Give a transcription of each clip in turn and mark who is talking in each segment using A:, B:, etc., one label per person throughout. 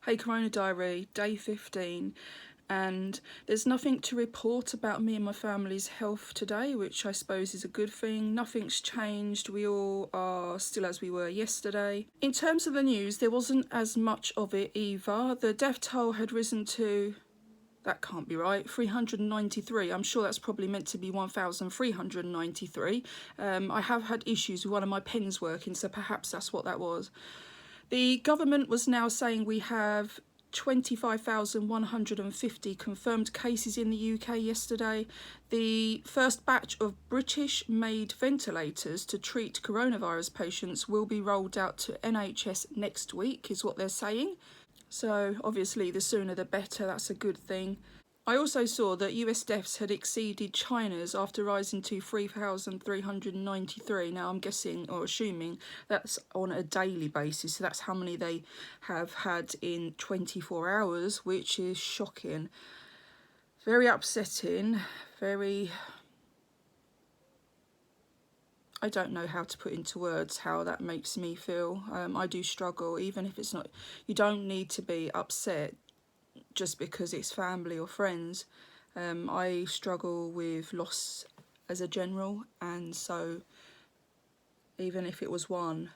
A: Hey Corona Diary, day 15, and there's nothing to report about me and my family's health today, which I suppose is a good thing. Nothing's changed, we all are still as we were yesterday. In terms of the news, there wasn't as much of it either. The death toll had risen to, that can't be right, 393. I'm sure that's probably meant to be 1,393. I have had issues with one of my pens working, so perhaps that's what that was. The government was now saying we have 25,150 confirmed cases in the UK yesterday. The first batch of British-made ventilators to treat coronavirus patients will be rolled out to NHS next week, is what they're saying. So obviously the sooner the better, that's a good thing. I also saw that US deaths had exceeded China's after rising to 3,393. Now I'm guessing or assuming that's on a daily basis, so that's how many they have had in 24 hours, which is shocking. Very upsetting, very... I don't know how to put into words how that makes me feel. I do struggle, even if it's not... You don't need to be upset just because it's family or friends. I struggle with loss as a general, and so even if it was one,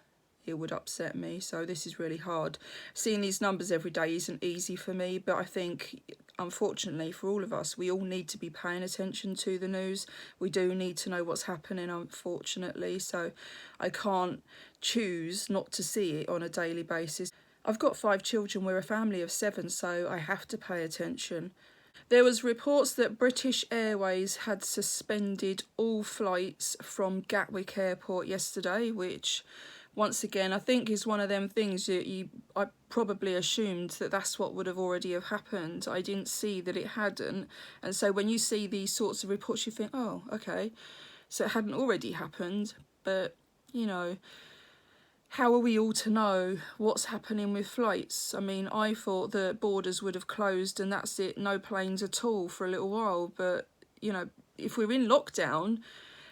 A: it would upset me. So this is really hard. Seeing these numbers every day isn't easy for me, but I think unfortunately for all of us, we all need to be paying attention to the news. We do need to know what's happening, unfortunately, so I can't choose not to see it on a daily basis. I've got 5 children, we're a family of 7, so I have to pay attention. There was reports that British Airways had suspended all flights from Gatwick Airport yesterday, which once again I think is one of them things that I probably assumed that that's what would have already have happened. I didn't see that it hadn't, and so when you see these sorts of reports you think, oh okay, so it hadn't already happened. But you know, how are we all to know what's happening with flights? I mean, I thought that borders would have closed and that's it, no planes at all for a little while. But, you know, if we're in lockdown,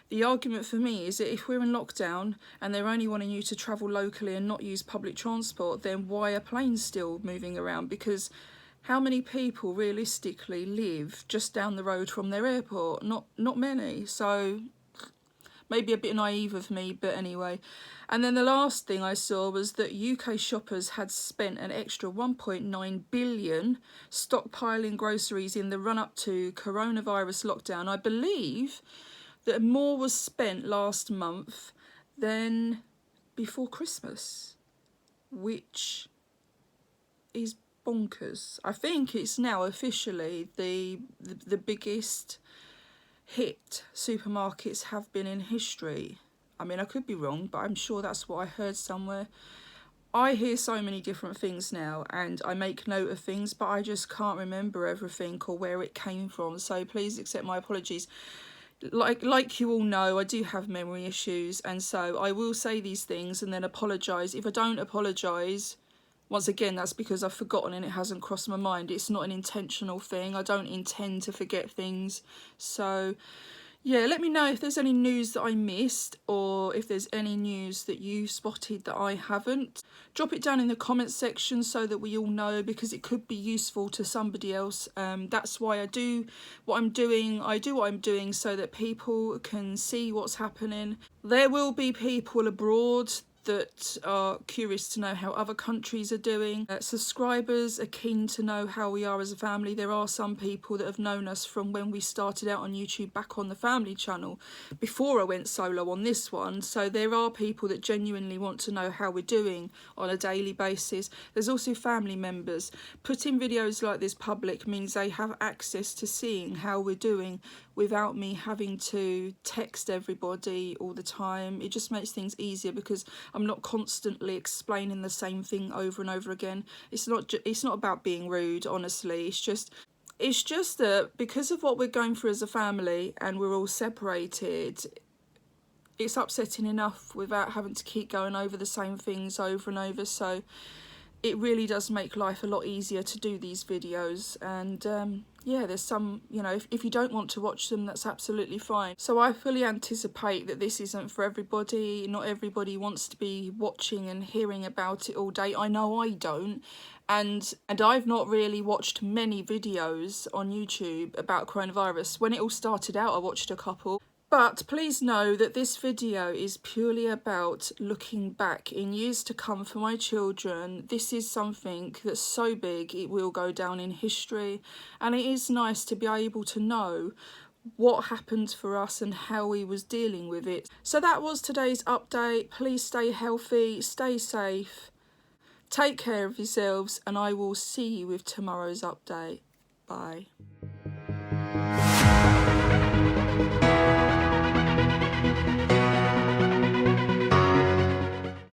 A: the argument for me is that if we're in lockdown and they're only wanting you to travel locally and not use public transport, then why are planes still moving around? Because how many people realistically live just down the road from their airport? Not many. So maybe a bit naive of me, but anyway. And then the last thing I saw was that UK shoppers had spent an extra 1.9 billion stockpiling groceries in the run-up to coronavirus lockdown. I believe that more was spent last month than before Christmas, which is bonkers. I think it's now officially the biggest hit supermarkets have been in history. I mean, I could be wrong, but I'm sure that's what I heard somewhere. I hear so many different things now and I make note of things, but I just can't remember everything or where it came from, so please accept my apologies. Like you all know, I do have memory issues, and so I will say these things and then apologise. If I don't apologise, once again, that's because I've forgotten and it hasn't crossed my mind. It's not an intentional thing. I don't intend to forget things. So, yeah, let me know if there's any news that I missed or if there's any news that you spotted that I haven't. Drop it down in the comments section so that we all know, because it could be useful to somebody else. That's why I do what I'm doing. I do what I'm doing so that people can see what's happening. There will be people abroad that are curious to know how other countries are doing. Subscribers are keen to know how we are as a family. There are some people that have known us from when we started out on YouTube back on the family channel before I went solo on this one, so there are people that genuinely want to know how we're doing on a daily basis. There's also family members. Putting videos like this public means they have access to seeing how we're doing without me having to text everybody all the time. It just makes things easier because I'm not constantly explaining the same thing over and over again. It's not about being rude, honestly. It's just that because of what we're going through as a family and we're all separated, it's upsetting enough without having to keep going over the same things over and over. So it really does make life a lot easier to do these videos, and yeah, there's some, you know, if you don't want to watch them, that's absolutely fine. So I fully anticipate that this isn't for everybody. Not everybody wants to be watching and hearing about it all day. I know I don't. And I've not really watched many videos on YouTube about coronavirus. When it all started out, I watched a couple. But please know that this video is purely about looking back in years to come for my children. This is something that's so big it will go down in history, and it is nice to be able to know what happened for us and how we was dealing with it. So that was today's update. Please stay healthy, stay safe, take care of yourselves, and I will see you with tomorrow's update. Bye.